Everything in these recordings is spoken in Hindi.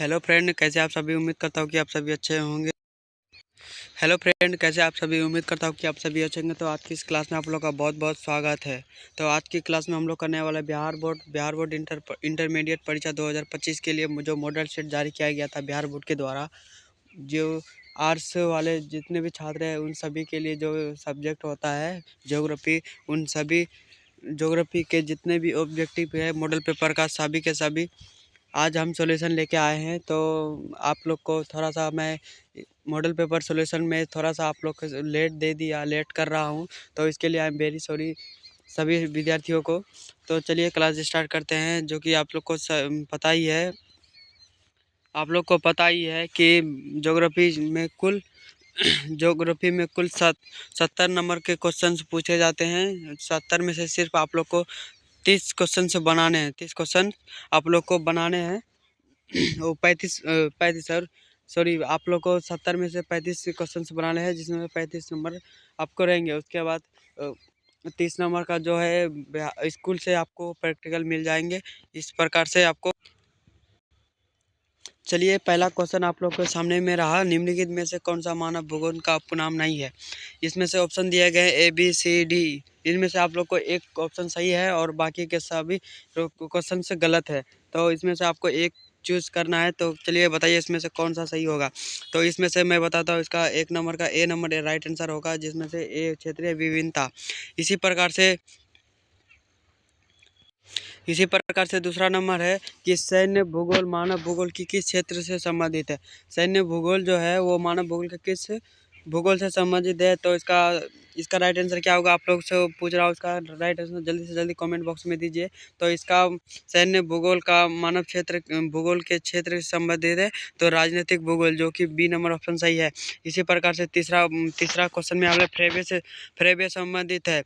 हेलो फ्रेंड, कैसे आप सभी। उम्मीद करता हूँ कि आप सभी अच्छे होंगे। हेलो फ्रेंड, कैसे आप सभी। उम्मीद करता हूँ कि आप सभी अच्छे होंगे। तो आज की इस क्लास में आप लोग का बहुत बहुत स्वागत है। तो आज की क्लास में हम लोग करने वाला बिहार बोर्ड इंटरमीडिएट परीक्षा 2025 के लिए जो मॉडल सेट जारी किया गया था बिहार बोर्ड के द्वारा। जो आर्ट्स वाले जितने भी छात्र हैं उन सभी के लिए जो सब्जेक्ट होता है ज्योग्राफी, उन सभी ज्योग्राफी के जितने भी ऑब्जेक्टिव है मॉडल पेपर का सभी के सभी आज हम सॉल्यूशन लेके आए हैं। तो आप लोग को थोड़ा सा मैं मॉडल पेपर सॉल्यूशन में थोड़ा सा आप लोग को लेट कर रहा हूं, तो इसके लिए आई एम वेरी सॉरी सभी विद्यार्थियों को। तो चलिए क्लास स्टार्ट करते हैं। जो कि आप लोग को पता ही है कि ज्योग्राफी में कुल 70 नंबर के क्वेश्चन पूछे जाते हैं। 70 में से सिर्फ आप लोग को 30 क्वेश्चन बनाने हैं। 30 क्वेश्चन आप लोग को बनाने हैं। वो 35 सॉरी आप लोग को 70 में से 35 क्वेश्चन बनाने हैं, जिसमें 35 नंबर आपको रहेंगे। उसके बाद 30 नंबर का जो है स्कूल से आपको प्रैक्टिकल मिल जाएंगे। इस प्रकार से आपको चलिए पहला क्वेश्चन आप लोग के सामने में रहा। निम्नलिखित में से कौन सा मानव भूगोल का उपनाम नहीं है। इसमें से ऑप्शन दिए गए ABCD। इनमें से आप लोग को एक ऑप्शन सही है और बाकी के सभी क्वेश्चन से गलत है। तो इसमें से आपको एक चूज करना है। तो चलिए बताइए इसमें से कौन सा सही होगा। तो इसमें से मैं बताता हूँ, इसका एक नंबर का ए नंबर राइट आंसर होगा, जिसमें से ए क्षेत्रीय विभिन्नता। इसी प्रकार से दूसरा नंबर है कि सैन्य भूगोल मानव भूगोल की किस क्षेत्र से संबंधित है। सैन्य भूगोल जो है वो मानव भूगोल के किस भूगोल से संबंधित है। तो इसका राइट आंसर क्या होगा, आप लोग से पूछ रहा हूँ। इसका राइट आंसर जल्दी से जल्दी कमेंट बॉक्स में दीजिए। तो इसका सैन्य भूगोल का मानव क्षेत्र भूगोल के क्षेत्र से संबंधित है, तो राजनीतिक भूगोल, जो कि बी नंबर ऑप्शन सही है। इसी प्रकार से तीसरा क्वेश्चन में हमें फ्रेबे संबंधित है।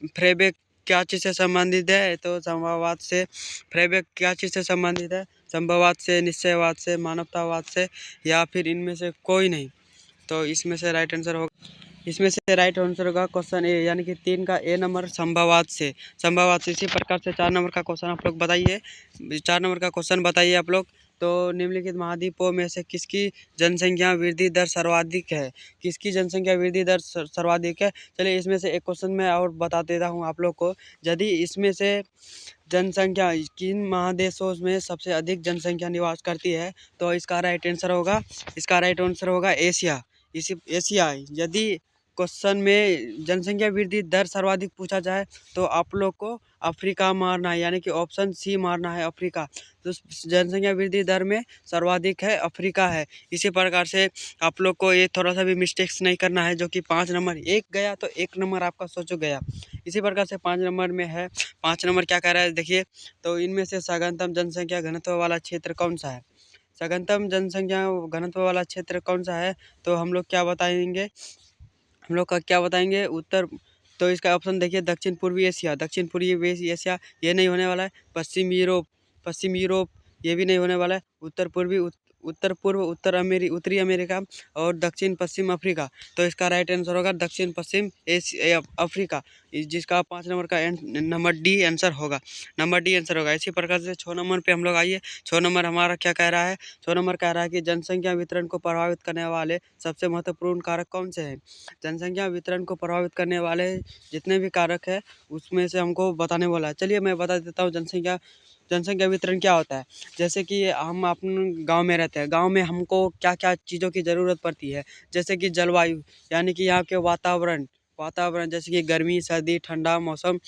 फ्रेबे क्या चीज़ से संबंधित है। तो संभववाद से। फ्रेबेक क्या चीज़ से संबंधित है। संभववाद से, निश्चयवाद से, मानवतावाद से, या फिर इनमें से कोई नहीं। तो इसमें से राइट आंसर होगा क्वेश्चन ए, यानी कि 3 का ए नंबर संभववाद से। इसी प्रकार से 4 नंबर का क्वेश्चन आप लोग बताइए। 4 नंबर का क्वेश्चन बताइए आप लोग। तो निम्नलिखित महाद्वीपों में से किसकी जनसंख्या वृद्धि दर सर्वाधिक है। किसकी जनसंख्या वृद्धि दर सर्वाधिक है। चलिए इसमें से एक क्वेश्चन मैं और बता देता हूँ आप लोग को। यदि इसमें से जनसंख्या किन महादेशों में सबसे अधिक जनसंख्या निवास करती है, तो इसका राइट आंसर होगा एशिया। एशिया। यदि क्वेश्चन में जनसंख्या वृद्धि दर सर्वाधिक पूछा जाए तो आप लोग को अफ्रीका मारना है, यानी कि ऑप्शन सी मारना है, अफ्रीका। तो जनसंख्या वृद्धि दर में सर्वाधिक है, अफ्रीका है। इसी प्रकार से आप लोग को ये थोड़ा सा भी मिस्टेक्स नहीं करना है। जो कि 5 नंबर एक गया तो 1 नंबर आपका सोचो गया। इसी प्रकार से 5 नंबर में है। 5 नंबर क्या कह रहा है देखिए। तो इनमें से सघनतम जनसंख्या घनत्व वाला क्षेत्र कौन सा है। सघनतम जनसंख्या घनत्व वाला क्षेत्र कौन सा है। तो हम लोग क्या बताएंगे उत्तर। तो इसका ऑप्शन देखिए, दक्षिण पूर्वी एशिया ये नहीं होने वाला है। पश्चिम यूरोप ये भी नहीं होने वाला है। उत्तर पूर्व उत्तरी अमेरिका और दक्षिण पश्चिम अफ्रीका। तो इसका राइट आंसर होगा दक्षिण पश्चिम अफ्रीका, जिसका 5 नंबर का नंबर डी आंसर होगा। इसी प्रकार से 6 नंबर पे हम लोग आइए। 6 नंबर हमारा क्या कह रहा है। 6 नंबर कह रहा है कि जनसंख्या वितरण को प्रभावित करने वाले सबसे महत्वपूर्ण कारक कौन से हैं। जनसंख्या वितरण को प्रभावित करने वाले जितने भी कारक है उसमें से हमको बताने वाला है। चलिए मैं बता देता हूँ जनसंख्या वितरण क्या होता है। जैसे कि हम अपने गांव में रहते हैं। गांव में हमको क्या क्या चीज़ों की ज़रूरत पड़ती है। जैसे कि जलवायु, यानी कि यहाँ के वातावरण जैसे कि गर्मी, सर्दी, ठंडा मौसम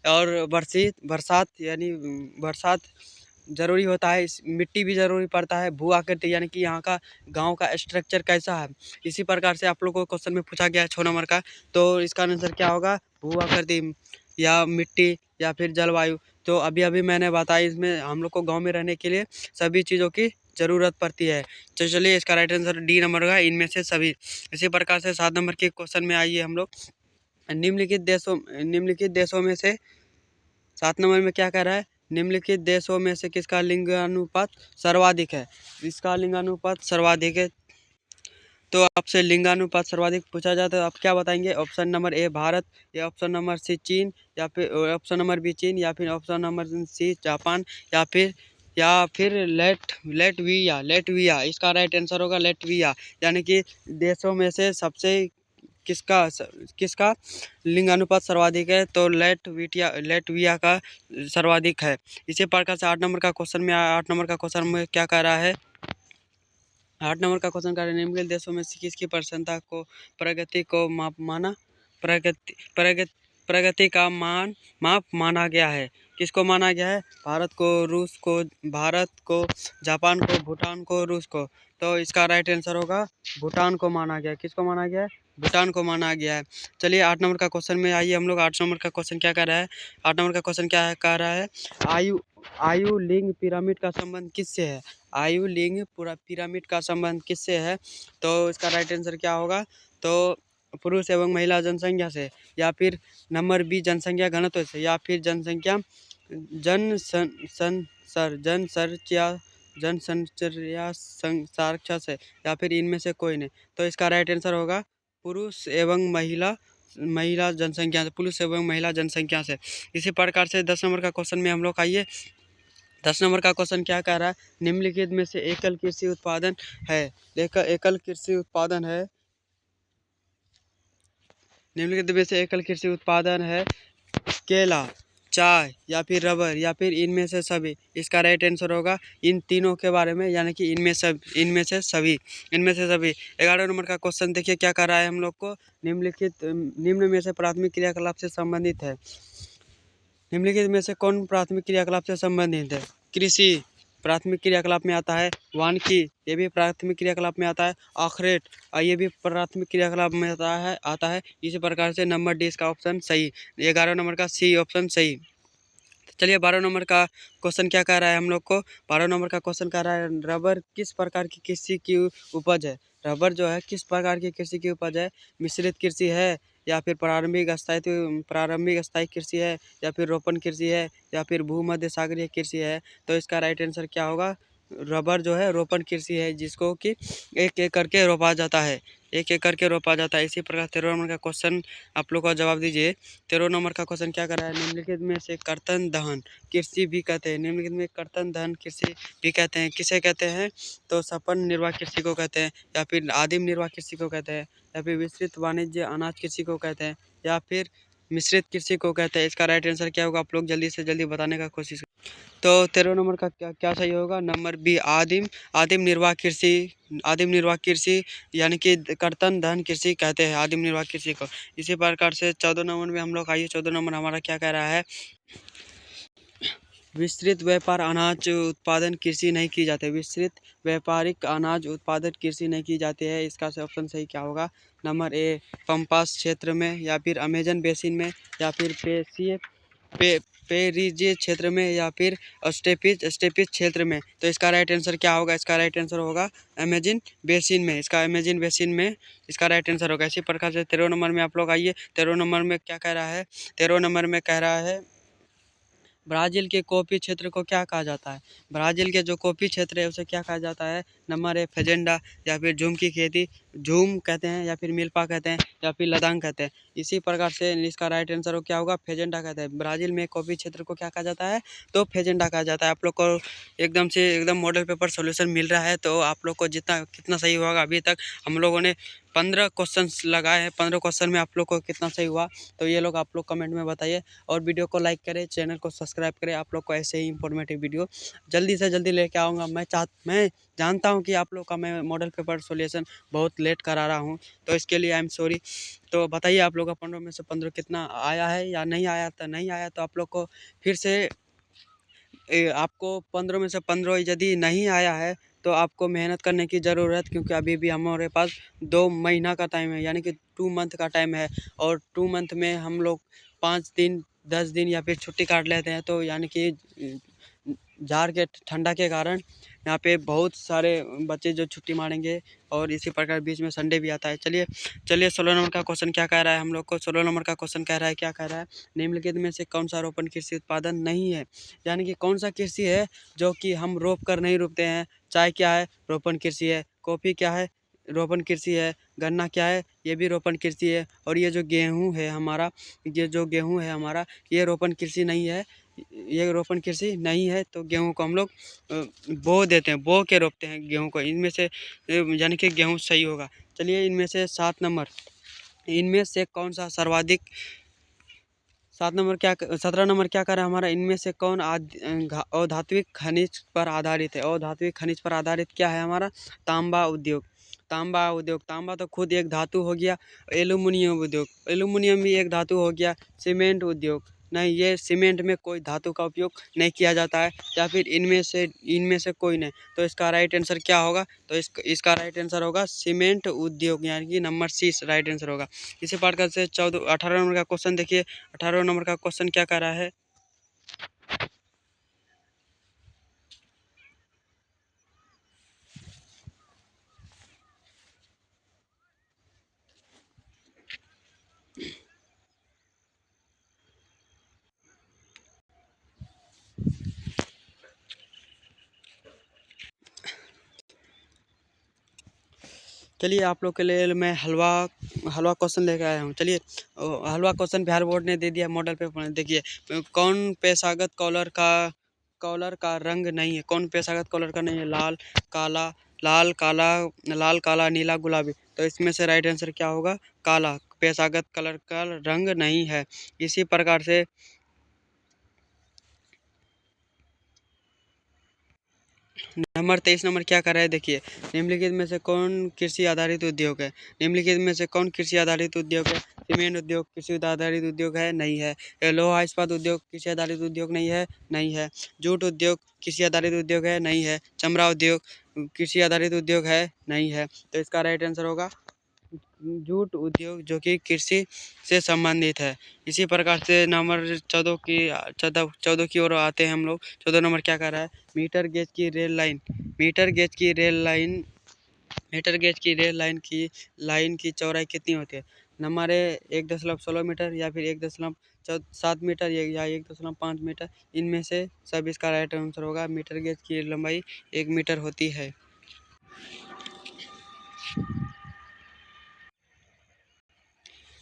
और बरसात, यानी बरसात ज़रूरी होता है। इस मिट्टी भी ज़रूरी पड़ता है। भू आकृति, यानी कि यहाँ का गांव का स्ट्रक्चर कैसा है। इसी प्रकार से आप लोग को क्वेश्चन में पूछा गया है 6 नंबर का। तो इसका आंसर क्या होगा, भू आकृति या मिट्टी या फिर जलवायु। तो अभी मैंने बताया, इसमें हम लोग को गांव में रहने के लिए सभी चीज़ों की ज़रूरत पड़ती है। तो चलिए इसका राइट आंसर डी नंबर होगा, इनमें से सभी। इसी प्रकार से 7 नंबर के क्वेश्चन में आइए हम लोग। निम्नलिखित देशों में से 7 नंबर में क्या कह रहा है, निम्नलिखित देशों में से किसका लिंगानुपात सर्वाधिक है। इसका लिंगानुपात सर्वाधिक है। तो आपसे लिंगानुपात सर्वाधिक पूछा जाता है तो आप क्या बताएंगे। ऑप्शन नंबर ए भारत, या ऑप्शन नंबर सी चीन, या फिर ऑप्शन नंबर बी चीन, या फिर ऑप्शन नंबर सी जापान, या फिर या फिर लेटविया। इसका राइट आंसर होगा लेटविया। यानी कि देशों में से सबसे किसका लिंगानुपात सर्वाधिक है, तो लेटविया का सर्वाधिक है। इसी प्रकार से 8 नंबर का क्वेश्चन में क्या कह रहा है, 8 नंबर का क्वेश्चन कह रहे हैं निम्नलिखित देशों में से किसकी प्रसन्नता को प्रगति को प्रगति का माप माना गया है। किसको माना गया है, भारत को, जापान को, भूटान को, रूस को। तो इसका राइट आंसर होगा भूटान को माना गया है। किसको माना गया है, भूटान को माना गया है। चलिए 8 नंबर का क्वेश्चन में आइए हम लोग। 8 नंबर का क्वेश्चन क्या कर रहा है, 8 नंबर का क्वेश्चन क्या है, कह रहा है आयु लिंग पिरामिड का संबंध किससे है। आयु लिंग पिरामिड का संबंध किससे है, तो इसका राइट आंसर क्या होगा, तो पुरुष एवं महिला जनसंख्या से, या फिर नंबर बी जनसंख्या घनत्व से, या फिर जनसंचर्या सारक्षा से, या फिर इनमें से कोई नहीं। तो इसका राइट आंसर होगा पुरुष एवं महिला जनसंख्या से, पुरुष एवं महिला जनसंख्या से। इसी प्रकार से 10 नंबर का क्वेश्चन में हम लोग आइए। 10 नंबर का क्वेश्चन क्या कह रहा है, निम्नलिखित में से एकल कृषि उत्पादन है। एकल कृषि उत्पादन है, निम्नलिखित में से एकल कृषि उत्पादन है केला, चाय या फिर रबर, या फिर इनमें से सभी। इसका राइट आंसर होगा इन तीनों के बारे में, यानी कि इनमें से सभी। 11 नंबर का क्वेश्चन देखिए क्या कर रहा है हम लोग को, निम्न में से प्राथमिक क्रियाकलाप से संबंधित है। निम्नलिखित में से कौन प्राथमिक क्रियाकलाप से संबंधित है, कृषि प्राथमिक क्रियाकलाप में आता है, वानिकी ये भी प्राथमिक क्रियाकलाप में आता है, अखरोट ये भी प्राथमिक क्रियाकलाप में आता है। इसी प्रकार से नंबर डी इसका ऑप्शन सही, 11 नंबर का सी ऑप्शन सही। चलिए 12 नंबर का क्वेश्चन क्या कह रहा है हम लोग को, 12 नंबर का क्वेश्चन कह रहा है रबर किस प्रकार की कृषि की उपज है। रबर जो है किस प्रकार की कृषि की उपज है, मिश्रित कृषि है, या फिर प्रारंभिक स्थायी कृषि है, या फिर रोपण कृषि है, या फिर भूमध्य सागरीय कृषि है। तो इसका राइट आंसर क्या होगा, रबर जो है रोपण कृषि है, जिसको कि एक एक करके रोपा जाता है, एक एक करके रोपा जाता है। इसी प्रकार 13 नंबर का क्वेश्चन आप लोग का जवाब दीजिए। 13 नंबर का क्वेश्चन क्या कर रहा है, निम्नलिखित में से कर्तन दहन कृषि भी कहते हैं। निम्नलिखित में कर्तन दहन कृषि भी कहते हैं, किसे कहते हैं, तो सपन निर्वाह कृषि को कहते हैं, या फिर आदिम निर्वाह कृषि को कहते हैं, या फिर विस्तृत वाणिज्य अनाज कृषि को कहते हैं, या फिर मिश्रित कृषि को कहते हैं। इसका राइट आंसर क्या होगा, आप लोग जल्दी से जल्दी बताने का कोशिश। तो 13 नंबर का क्या क्या सही होगा, नंबर बी आदिम निर्वाह कृषि यानी कि कर्तन दहन कृषि कहते हैं आदिम निर्वाह कृषि को। इसी प्रकार से 14 नंबर में हम लोग आइए। 14 नंबर हमारा क्या कह रहा है, विस्तृत व्यापार अनाज उत्पादन कृषि नहीं की जाती, विस्तृत व्यापारिक अनाज उत्पादन कृषि नहीं की जाती है। इसका ऑप्शन सही क्या होगा, नंबर ए पंपास क्षेत्र में, या फिर अमेजन बेसिन में, या फिर पेरिजे क्षेत्र में, या फिर स्टेपिस क्षेत्र में। तो इसका राइट आंसर क्या होगा, इसका राइट आंसर होगा अमेजन बेसिन में। अमेजन बेसिन में इसका राइट आंसर होगा। इसी प्रकार से 13 नंबर में आप लोग आइए। 13 नंबर में क्या कह रहा है, 13 नंबर में कह रहा है ब्राज़ील के कॉफ़ी क्षेत्र को क्या कहा जाता है। ब्राज़ील के जो कॉफ़ी क्षेत्र है उसे क्या कहा जाता है, नंबर ए फेजेंडा, या फिर झूम की खेती झूम कहते हैं, या फिर मिल्पा कहते हैं, या फिर लदांग कहते हैं। इसी प्रकार से इसका राइट आंसर क्या होगा, फेजेंडा कहते हैं। ब्राज़ील में कॉफ़ी क्षेत्र को क्या कहा जाता है, तो फेजेंडा कहा जाता है। आप लोग को एकदम मॉडल पेपर सोल्यूशन मिल रहा है, तो आप लोग को कितना सही होगा। अभी तक हम लोगों ने 15 क्वेश्चन लगाए हैं, 15 क्वेश्चन में आप लोग को कितना सही हुआ, तो ये लोग आप लोग कमेंट में बताइए। और वीडियो को लाइक करें, चैनल को सब्सक्राइब करें। आप लोग को ऐसे ही इंफॉर्मेटिव वीडियो जल्दी से जल्दी लेके आऊँगा। मैं जानता हूँ कि आप लोग का मैं मॉडल पेपर सॉल्यूशन बहुत लेट करा रहा हूँ, तो इसके लिए आई एम सॉरी। तो बताइए आप लोग का 15 में से 15 कितना आया है या नहीं आया। तो नहीं आया तो आप लोग को फिर से आपको 15 में से 15 यदि नहीं आया है तो आपको मेहनत करने की ज़रूरत, क्योंकि अभी भी हमारे पास 2 महीना का टाइम है, यानी कि 2 मंथ का टाइम है। और 2 मंथ में हम लोग 5 दिन 10 दिन या फिर छुट्टी काट लेते हैं, तो यानी कि जाड़ के ठंडा के कारण यहाँ पे बहुत सारे बच्चे जो छुट्टी मारेंगे, और इसी प्रकार बीच में संडे भी आता है। चलिए 16 नंबर का क्वेश्चन क्या कह रहा है हम लोग को। 16 नंबर का क्वेश्चन कह रहा है, क्या कह रहा है, निम्नलिखित में से कौन सा रोपण कृषि उत्पादन नहीं है। यानी कि कौन सा कृषि है जो कि हम रोप कर नहीं रोपते हैं। चाय क्या है, रोपण कृषि है। कॉफ़ी क्या है, रोपण कृषि है। गन्ना क्या है, ये भी रोपण कृषि है। और ये जो गेहूँ है हमारा, ये रोपण कृषि नहीं है, ये रोपण कृषि नहीं है, तो गेहूँ को हम लोग बो देते हैं, बो के रोपते हैं गेहूँ को। इनमें से यानी कि गेहूँ सही होगा। चलिए इनमें से 7 नंबर, इनमें से कौन सा सर्वाधिक 7 नंबर क्या 17 नंबर क्या कर रहा है हमारा, इनमें से कौन अधात्विक खनिज पर आधारित है। अधात्विक खनिज पर आधारित क्या है हमारा, तांबा उद्योग। तांबा उद्योग, तांबा तो खुद एक धातु हो गया। एल्यूमिनियम उद्योग, एल्यूमिनियम भी एक धातु हो गया। सीमेंट उद्योग, नहीं, ये सीमेंट में कोई धातु का उपयोग नहीं किया जाता है। या फिर इनमें से कोई नहीं, तो इसका राइट आंसर क्या होगा, तो इसका राइट आंसर होगा सीमेंट उद्योग, यानी कि नंबर सी राइट आंसर होगा। इसी प्रकार से 18 नंबर का क्वेश्चन देखिए। 18 नंबर का क्वेश्चन क्या कर रहा है, चलिए आप लोग के लिए मैं हलवा हलवा क्वेश्चन लेकर आया हूँ। चलिए हलवा क्वेश्चन बिहार बोर्ड ने दे दिया मॉडल पेपर में। देखिए कौन पेशागत कॉलर का रंग नहीं है, कौन पेशागत कॉलर का नहीं है, काला लाल काला लाल काला नीला गुलाबी। तो इसमें से राइट आंसर क्या होगा, काला पेशागत कलर का रंग नहीं है। इसी प्रकार से नंबर 23 नंबर क्या कर रहा है, देखिए निम्नलिखित में से कौन कृषि आधारित उद्योग है। निम्नलिखित में से कौन कृषि आधारित उद्योग है। सीमेंट उद्योग कृषि आधारित उद्योग है, नहीं है। लोहा इस्पात उद्योग कृषि आधारित उद्योग नहीं है, नहीं है। जूट उद्योग कृषि आधारित उद्योग है, नहीं है। चमड़ा उद्योग कृषि आधारित उद्योग है, नहीं है। तो इसका राइट आंसर होगा जूट उद्योग, जो कि कृषि से संबंधित है। इसी प्रकार से नंबर 14 की ओर आते हैं हम लोग। 14 नंबर क्या कर रहा है, मीटर गेज की रेल लाइन मीटर गेज की रेल लाइन मीटर गेज की रेल लाइन की चौड़ाई कितनी होती है। नंबर है 1.16 मीटर, या फिर 1.7 मीटर, या 1.5 मीटर। इनमें से सब इसका राइट आंसर होगा। मीटर गेज की लंबाई 1 मीटर होती है।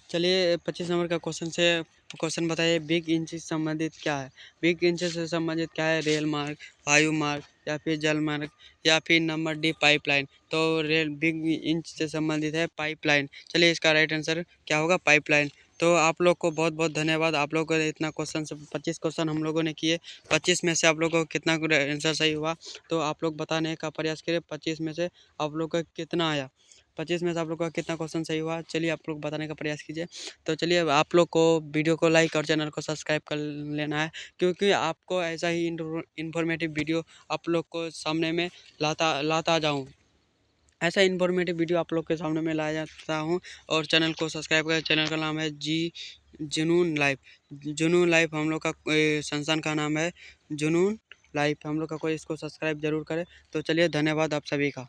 चलिए 25 नंबर का क्वेश्चन बताइए, बिग इंच से संबंधित क्या है। बिग इंच से संबंधित क्या है, रेल मार्ग, वायु मार्ग, या फिर जल मार्ग, या फिर नंबर डी पाइपलाइन। तो रेल बिग इंच से संबंधित है पाइपलाइन। चलिए इसका राइट आंसर क्या होगा, पाइपलाइन। तो आप लोग को बहुत बहुत धन्यवाद। आप लोगों ने इतना क्वेश्चन 25 क्वेश्चन हम लोगों ने किए। 25 में से आप लोगों को कितना आंसर सही हुआ, तो आप लोग बताने का प्रयास करें 25 में से आप लोग का कितना आया। 25 में से आप लोग का कितना क्वेश्चन सही हुआ, चलिए आप लोग बताने का प्रयास कीजिए। तो चलिए आप लोग को वीडियो को लाइक और चैनल को सब्सक्राइब कर लेना है, क्योंकि आपको ऐसा ही इन्फॉर्मेटिव वीडियो आप लोग को सामने में लाता जाऊँ। ऐसा इन्फॉर्मेटिव वीडियो आप लोग के सामने में लाया जाता हूँ। और चैनल को सब्सक्राइब करें। चैनल का नाम है जुनून लाइफ हम लोग का संस्थान का नाम है जुनून लाइफ। हम लोग का कोई इसको सब्सक्राइब जरूर करें। तो चलिए धन्यवाद आप सभी का।